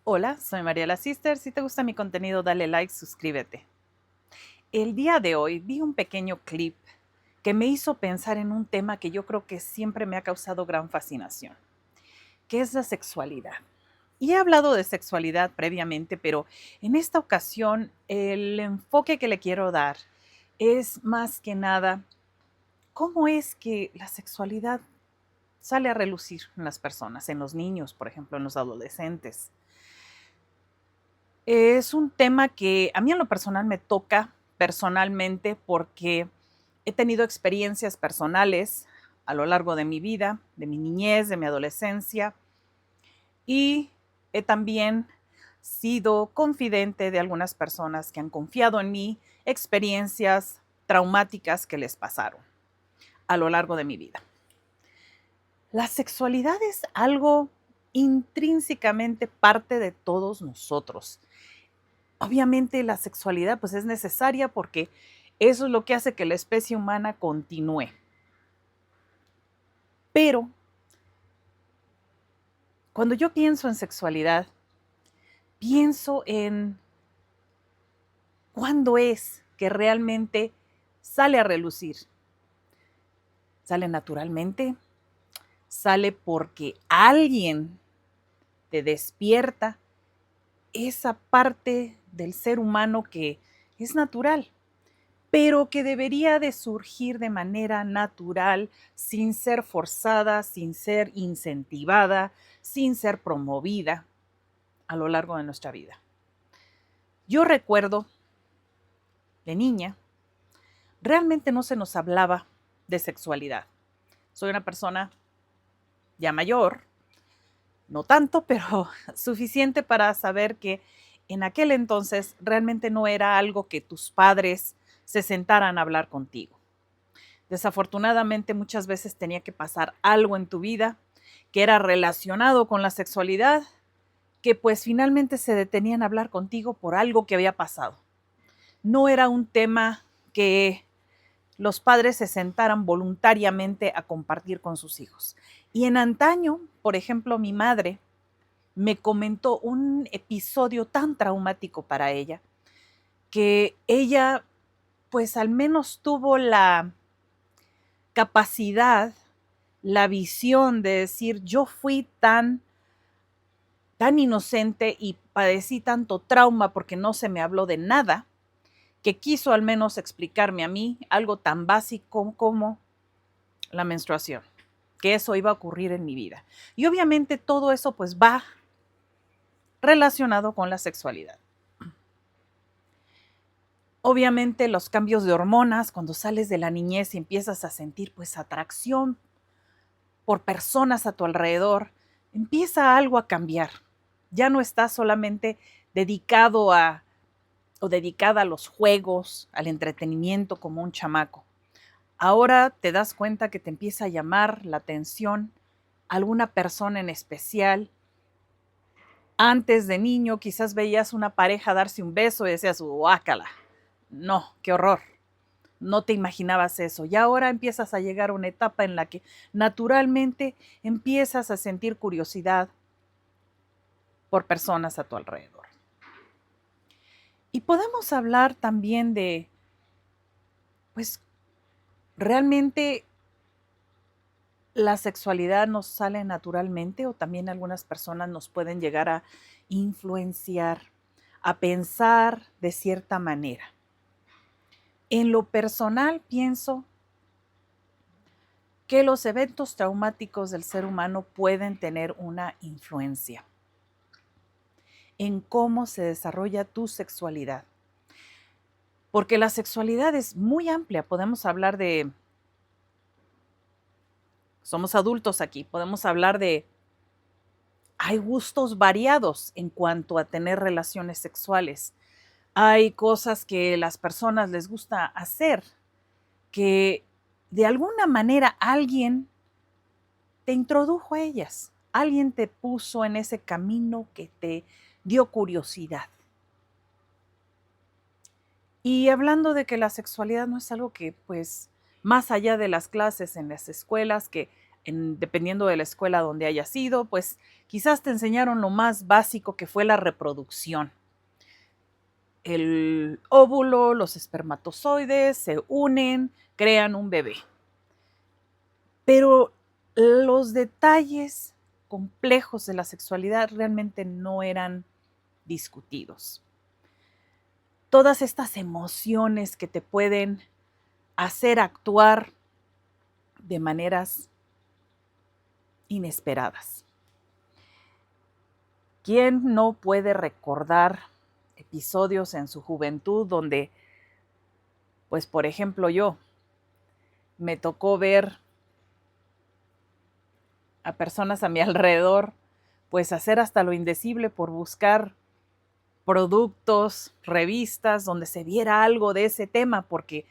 Hola, soy Mariela Sister. Si te gusta mi contenido, dale like, suscríbete. El día de hoy vi un pequeño clip que me hizo pensar en un tema que yo creo que siempre me ha causado gran fascinación, que es la sexualidad. Y he hablado de sexualidad previamente, pero en esta ocasión el enfoque que le quiero dar es más que nada cómo es que la sexualidad sale a relucir en las personas, en los niños, por ejemplo, en los adolescentes. Es un tema que a mí en lo personal me toca personalmente porque he tenido experiencias personales a lo largo de mi vida, de mi niñez, de mi adolescencia, y he también sido confidente de algunas personas que han confiado en mí, experiencias traumáticas que les pasaron a lo largo de mi vida. La sexualidad es algo intrínsecamente parte de todos nosotros. Obviamente la sexualidad pues es necesaria porque eso es lo que hace que la especie humana continúe. Pero cuando yo pienso en sexualidad, pienso en cuándo es que realmente sale a relucir. ¿Sale naturalmente? ¿Sale porque alguien te despierta esa parte del ser humano que es natural, pero que debería de surgir de manera natural, sin ser forzada, sin ser incentivada, sin ser promovida a lo largo de nuestra vida? Yo recuerdo de niña, realmente no se nos hablaba de sexualidad. Soy una persona ya mayor, no tanto, pero suficiente para saber que en aquel entonces realmente no era algo que tus padres se sentaran a hablar contigo. Desafortunadamente, muchas veces tenía que pasar algo en tu vida que era relacionado con la sexualidad, que pues finalmente se detenían a hablar contigo por algo que había pasado. No era un tema que los padres se sentaran voluntariamente a compartir con sus hijos. Y en antaño, por ejemplo, mi madre me comentó un episodio tan traumático para ella, que ella pues al menos tuvo la capacidad, la visión de decir: yo fui tan inocente y padecí tanto trauma porque no se me habló de nada, que quiso al menos explicarme a mí algo tan básico como la menstruación, que eso iba a ocurrir en mi vida. Y obviamente todo eso pues va relacionado con la sexualidad. Obviamente los cambios de hormonas, cuando sales de la niñez y empiezas a sentir pues atracción por personas a tu alrededor, empieza algo a cambiar. Ya no estás solamente dedicado a o dedicada a los juegos, al entretenimiento como un chamaco. Ahora te das cuenta que te empieza a llamar la atención alguna persona en especial. Antes de niño quizás veías una pareja darse un beso y decías: guácala, no, qué horror. No te imaginabas eso. Y ahora empiezas a llegar a una etapa en la que naturalmente empiezas a sentir curiosidad por personas a tu alrededor. Y podemos hablar también de, pues, realmente la sexualidad nos sale naturalmente o también algunas personas nos pueden llegar a influenciar, a pensar de cierta manera. En lo personal pienso que los eventos traumáticos del ser humano pueden tener una influencia en cómo se desarrolla tu sexualidad. Porque la sexualidad es muy amplia. Podemos hablar de, somos adultos aquí, podemos hablar de, hay gustos variados en cuanto a tener relaciones sexuales. Hay cosas que las personas les gusta hacer, que de alguna manera alguien te introdujo a ellas. Alguien te puso en ese camino que te dio curiosidad. Y hablando de que la sexualidad no es algo que, pues, más allá de las clases en las escuelas, que dependiendo de la escuela donde hayas ido, pues quizás te enseñaron lo más básico que fue la reproducción. El óvulo, los espermatozoides se unen, crean un bebé. Pero los detalles complejos de la sexualidad realmente no eran discutidos. Todas estas emociones que te pueden hacer actuar de maneras inesperadas. ¿Quién no puede recordar episodios en su juventud donde, pues por ejemplo yo, me tocó ver a personas a mi alrededor, pues hacer hasta lo indecible por buscar productos, revistas donde se viera algo de ese tema, porque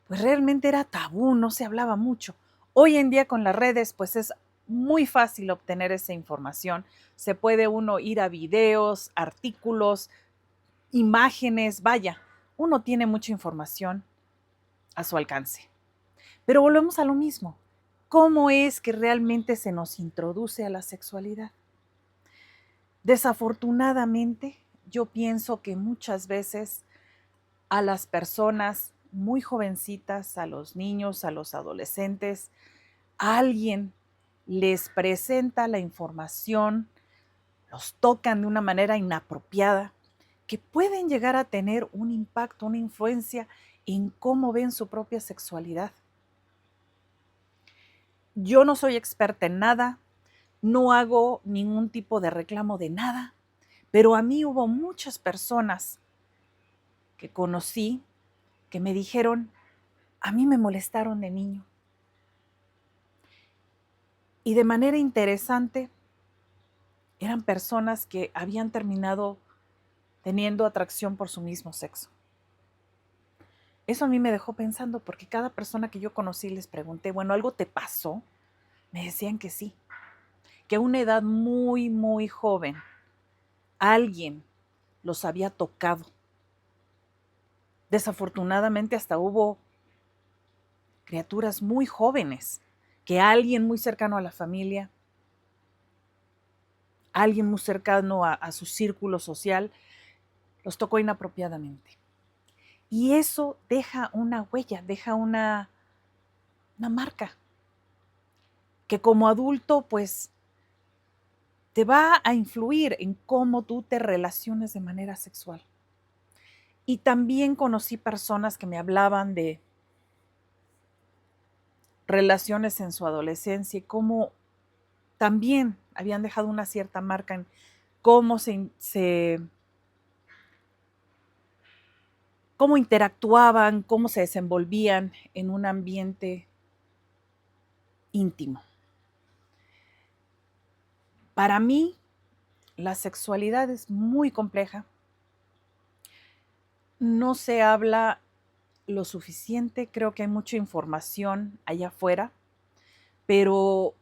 pues realmente era tabú, no se hablaba mucho. Hoy en día con las redes, pues es muy fácil obtener esa información. Se puede uno ir a videos, artículos, imágenes, vaya, uno tiene mucha información a su alcance. Pero volvemos a lo mismo. ¿Cómo es que realmente se nos introduce a la sexualidad? Desafortunadamente, yo pienso que muchas veces a las personas muy jovencitas, a los niños, a los adolescentes, alguien les presenta la información, los tocan de una manera inapropiada, que pueden llegar a tener un impacto, una influencia en cómo ven su propia sexualidad. Yo no soy experta en nada, no hago ningún tipo de reclamo de nada, pero a mí hubo muchas personas que conocí que me dijeron, a mí me molestaron de niño. Y de manera interesante, eran personas que habían terminado teniendo atracción por su mismo sexo. Eso a mí me dejó pensando porque cada persona que yo conocí les pregunté, bueno, ¿algo te pasó? Me decían que sí, que a una edad muy, muy joven, alguien los había tocado. Desafortunadamente hasta hubo criaturas muy jóvenes que alguien muy cercano a la familia, alguien muy cercano a su círculo social, los tocó inapropiadamente. Y eso deja una huella, deja una marca que como adulto pues te va a influir en cómo tú te relaciones de manera sexual. Y también conocí personas que me hablaban de relaciones en su adolescencia y cómo también habían dejado una cierta marca en cómo cómo interactuaban, cómo se desenvolvían en un ambiente íntimo. Para mí, la sexualidad es muy compleja. No se habla lo suficiente, creo que hay mucha información allá afuera, pero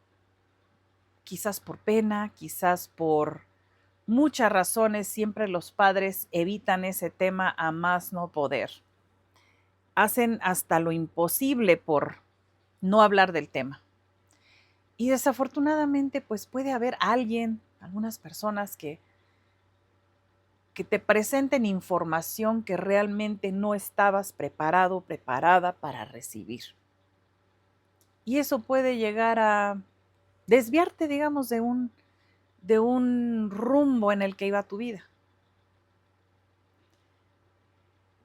quizás por pena, quizás por muchas razones, siempre los padres evitan ese tema a más no poder. Hacen hasta lo imposible por no hablar del tema. Y desafortunadamente, pues puede haber alguien, algunas personas que te presenten información que realmente no estabas preparado, preparada para recibir. Y eso puede llegar a desviarte, digamos, de un rumbo en el que iba tu vida.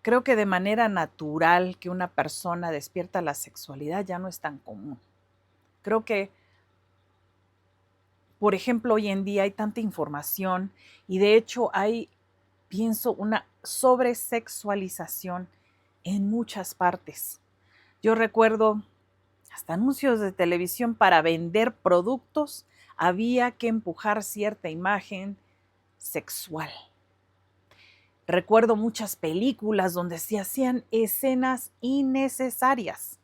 Creo que de manera natural que una persona despierta la sexualidad ya no es tan común. Creo que, por ejemplo, hoy en día hay tanta información y de hecho hay, pienso, una sobresexualización en muchas partes. Yo recuerdo hasta anuncios de televisión para vender productos, había que empujar cierta imagen sexual. Recuerdo muchas películas donde se hacían escenas innecesarias,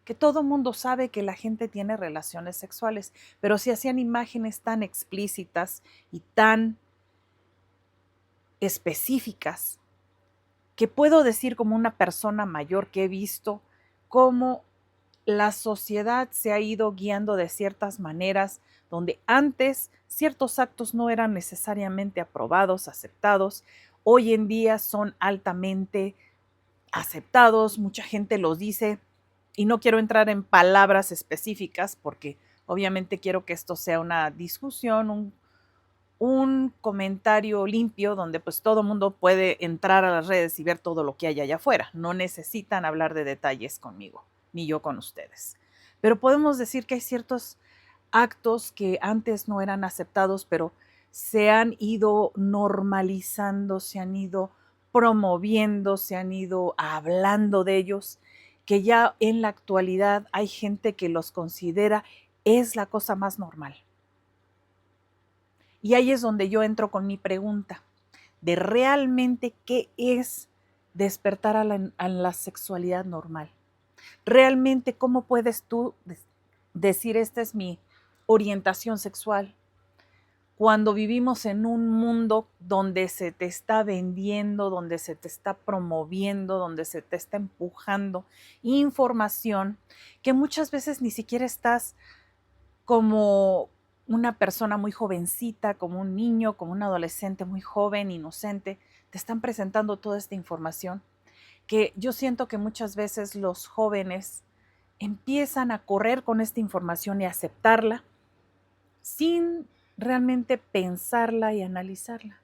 que todo mundo sabe que la gente tiene relaciones sexuales, pero se hacían imágenes tan explícitas y tan específicas que puedo decir como una persona mayor que he visto cómo la sociedad se ha ido guiando de ciertas maneras donde antes ciertos actos no eran necesariamente aprobados, aceptados. Hoy en día son altamente aceptados, mucha gente los dice, y no quiero entrar en palabras específicas porque obviamente quiero que esto sea una discusión, un comentario limpio donde pues todo mundo puede entrar a las redes y ver todo lo que hay allá afuera. No necesitan hablar de detalles conmigo, ni yo con ustedes. Pero podemos decir que hay ciertos actos que antes no eran aceptados, pero se han ido normalizando, se han ido promoviendo, se han ido hablando de ellos, que ya en la actualidad hay gente que los considera es la cosa más normal. Y ahí es donde yo entro con mi pregunta de realmente qué es despertar a la sexualidad normal. Realmente, ¿cómo puedes tú decir esta es mi orientación sexual? Cuando vivimos en un mundo donde se te está vendiendo, donde se te está promoviendo, donde se te está empujando información que muchas veces ni siquiera estás como una persona muy jovencita, como un niño, como un adolescente muy joven, inocente, te están presentando toda esta información que yo siento que muchas veces los jóvenes empiezan a correr con esta información y a aceptarla sin realmente pensarla y analizarla.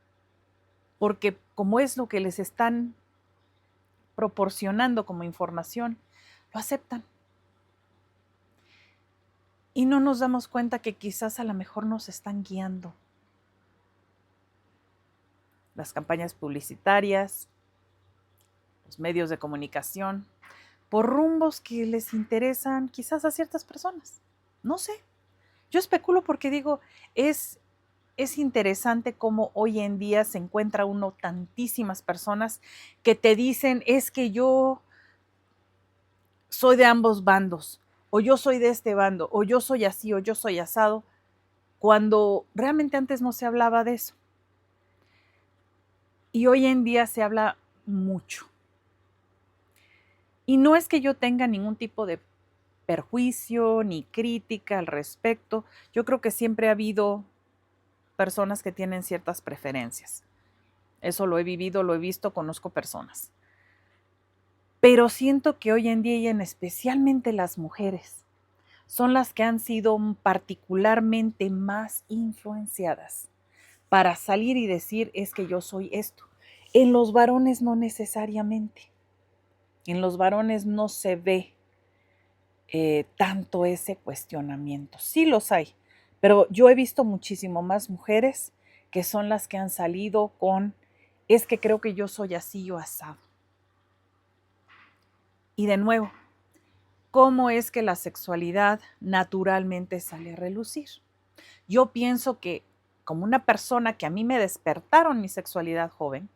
Porque como es lo que les están proporcionando como información, lo aceptan. Y no nos damos cuenta que quizás a lo mejor nos están guiando. Las campañas publicitarias, los medios de comunicación, por rumbos que les interesan quizás a ciertas personas. No sé. Yo especulo porque digo, es interesante cómo hoy en día se encuentra uno tantísimas personas que te dicen es que yo soy de ambos bandos, o yo soy de este bando, o yo soy así, o yo soy asado, cuando realmente antes no se hablaba de eso. Y hoy en día se habla mucho. Y no es que yo tenga ningún tipo de perjuicio ni crítica al respecto. Yo creo que siempre ha habido personas que tienen ciertas preferencias. Eso lo he vivido, lo he visto, conozco personas. Pero siento que hoy en día, y en especialmente las mujeres, son las que han sido particularmente más influenciadas para salir y decir es que yo soy esto. En los varones no necesariamente. En los varones no se ve tanto ese cuestionamiento. Sí los hay, pero yo he visto muchísimo más mujeres que son las que han salido con, es que creo que yo soy así o asado. Y de nuevo, ¿cómo es que la sexualidad naturalmente sale a relucir? Yo pienso que como una persona que a mí me despertaron mi sexualidad joven,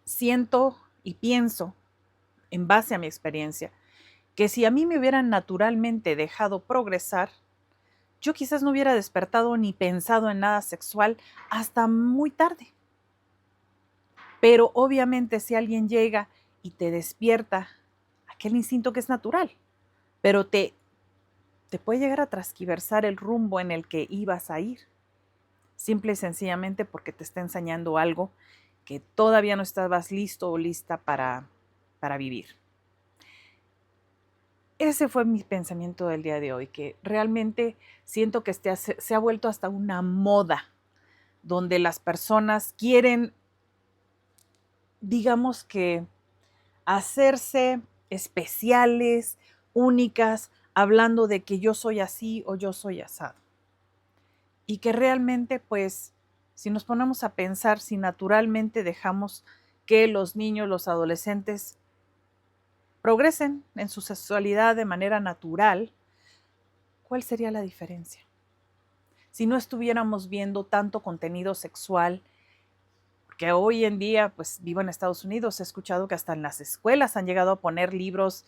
siento y pienso, en base a mi experiencia, que si a mí me hubieran naturalmente dejado progresar, yo quizás no hubiera despertado ni pensado en nada sexual hasta muy tarde. Pero obviamente si alguien llega y te despierta aquel instinto que es natural, pero te puede llegar a transquiversar el rumbo en el que ibas a ir, simple y sencillamente porque te está enseñando algo que todavía no estabas listo o lista para vivir. Ese fue mi pensamiento del día de hoy, que realmente siento que se ha vuelto hasta una moda, donde las personas quieren, digamos que, hacerse especiales, únicas, hablando de que yo soy así o yo soy asado. Y que realmente, pues, si nos ponemos a pensar, si naturalmente dejamos que los niños, los adolescentes, progresen en su sexualidad de manera natural, ¿cuál sería la diferencia? Si no estuviéramos viendo tanto contenido sexual, porque hoy en día, pues vivo en Estados Unidos, he escuchado que hasta en las escuelas han llegado a poner libros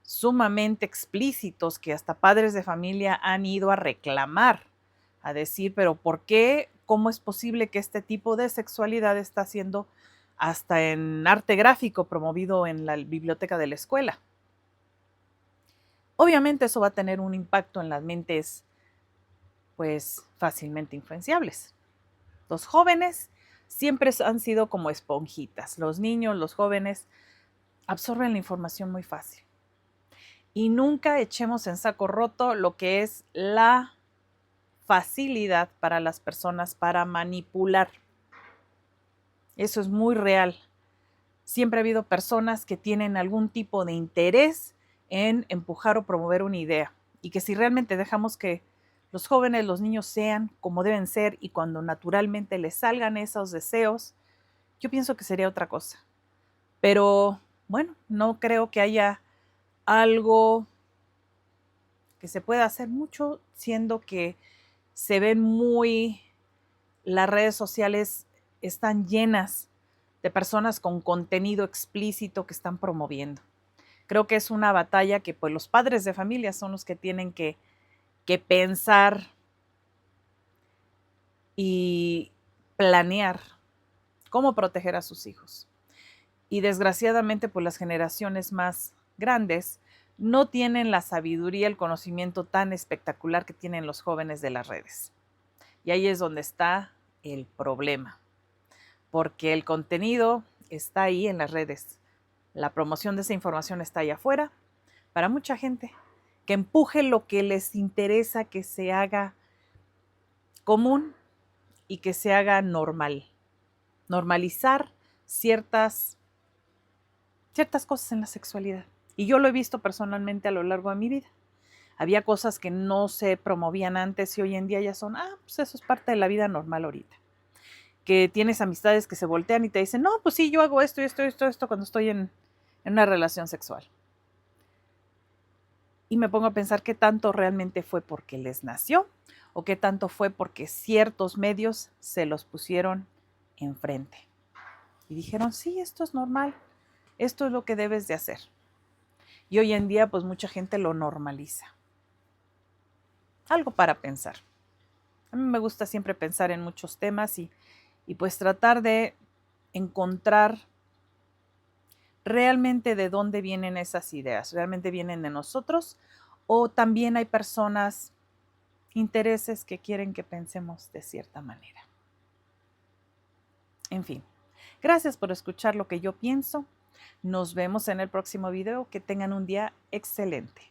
sumamente explícitos que hasta padres de familia han ido a reclamar, a decir, pero ¿por qué? ¿Cómo es posible que este tipo de sexualidad está siendo hasta en arte gráfico promovido en la biblioteca de la escuela? Obviamente eso va a tener un impacto en las mentes pues fácilmente influenciables. Los jóvenes siempre han sido como esponjitas. Los niños, los jóvenes absorben la información muy fácil. Y nunca echemos en saco roto lo que es la facilidad para las personas para manipular. Eso es muy real. Siempre ha habido personas que tienen algún tipo de interés en empujar o promover una idea. Y que si realmente dejamos que los jóvenes, los niños sean como deben ser y cuando naturalmente les salgan esos deseos, yo pienso que sería otra cosa. Pero bueno, no creo que haya algo que se pueda hacer mucho, siendo que se ven muy, las redes sociales están llenas de personas con contenido explícito que están promoviendo. Creo que es una batalla que pues los padres de familia son los que tienen que pensar y planear cómo proteger a sus hijos. Y desgraciadamente pues las generaciones más grandes no tienen la sabiduría, el conocimiento tan espectacular que tienen los jóvenes de las redes. Y ahí es donde está el problema, porque el contenido está ahí en las redes. La promoción de esa información está allá afuera para mucha gente, que empuje lo que les interesa que se haga común y que se haga normal. Normalizar ciertas cosas en la sexualidad. Y yo lo he visto personalmente a lo largo de mi vida. Había cosas que no se promovían antes y hoy en día ya son, pues eso es parte de la vida normal ahorita. Que tienes amistades que se voltean y te dicen, no, pues sí, yo hago esto y esto cuando estoy en una relación sexual. Y me pongo a pensar qué tanto realmente fue porque les nació o qué tanto fue porque ciertos medios se los pusieron enfrente. Y dijeron, sí, esto es normal, esto es lo que debes de hacer. Y hoy en día, pues mucha gente lo normaliza. Algo para pensar. A mí me gusta siempre pensar en muchos temas y pues tratar de encontrar realmente de dónde vienen esas ideas. ¿Realmente vienen de nosotros? O también hay personas, intereses que quieren que pensemos de cierta manera. En fin, gracias por escuchar lo que yo pienso. Nos vemos en el próximo video. Que tengan un día excelente.